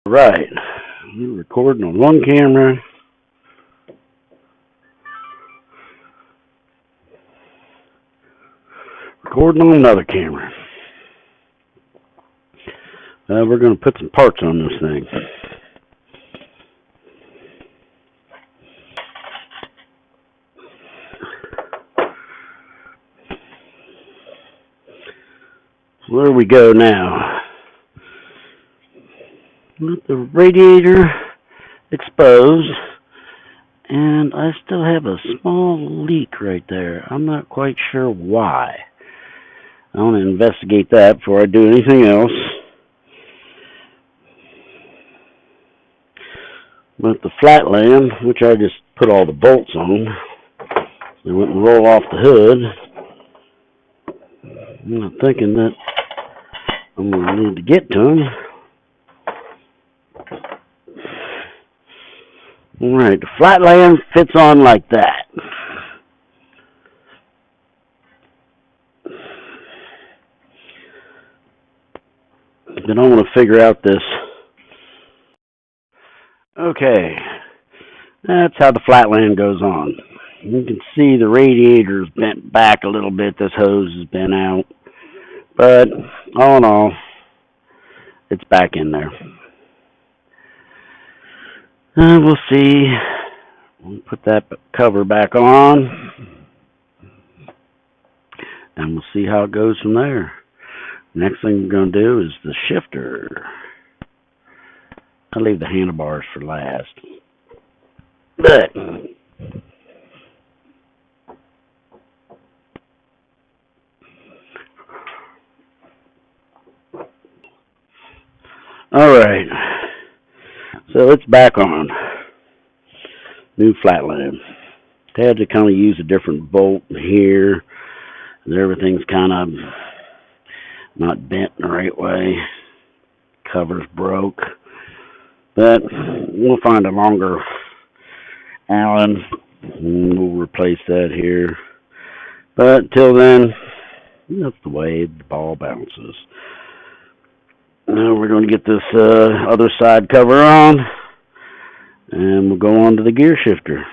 Right. We're recording on one camera. Recording on another camera. We're going to put some parts on this thing. Where we go now? Let the radiator exposed, and I still have a small leak right there. I'm not quite sure why. I want to investigate that before I do anything else. But the flat land, which I just put all the bolts on, they wouldn't roll off the hood. I'm not thinking that I'm going to need to get to them. Alright, the flat land fits on like that. Then I want to figure out this. Okay, that's how the flat land goes on. You can see the radiator's bent back a little bit. This hose has been out. But all in all, it's back in there. We'll see. We'll put that cover back on. And we'll see how it goes from there. Next thing we're going to do is the shifter. I'll leave the handlebars for last. But alright. So it's back on. New flatland. Had to kind of use a different bolt here. And everything's kind of not bent in the right way. Cover's broke. But we'll find a longer Allen and we'll replace that here. But till then, that's the way the ball bounces. Now we're going to get this other side cover on and we'll go on to the gear shifter.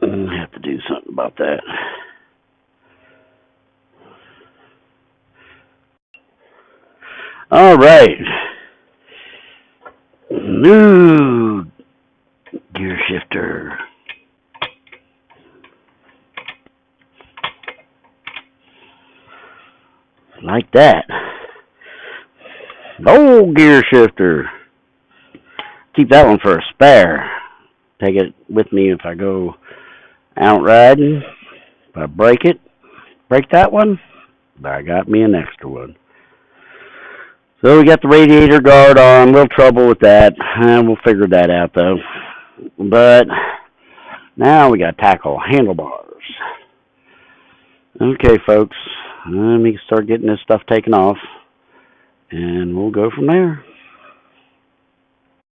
I have to do something about that. All right. New gear shifter. Like that. Old gear shifter. Keep that one for a spare. Take it with me if I go out riding. If I break that one, I got me an extra one. So we got the radiator guard on, a little trouble with that, and we'll figure that out though. But now we got to tackle handlebars. Okay, folks, let me start getting this stuff taken off, and we'll go from there.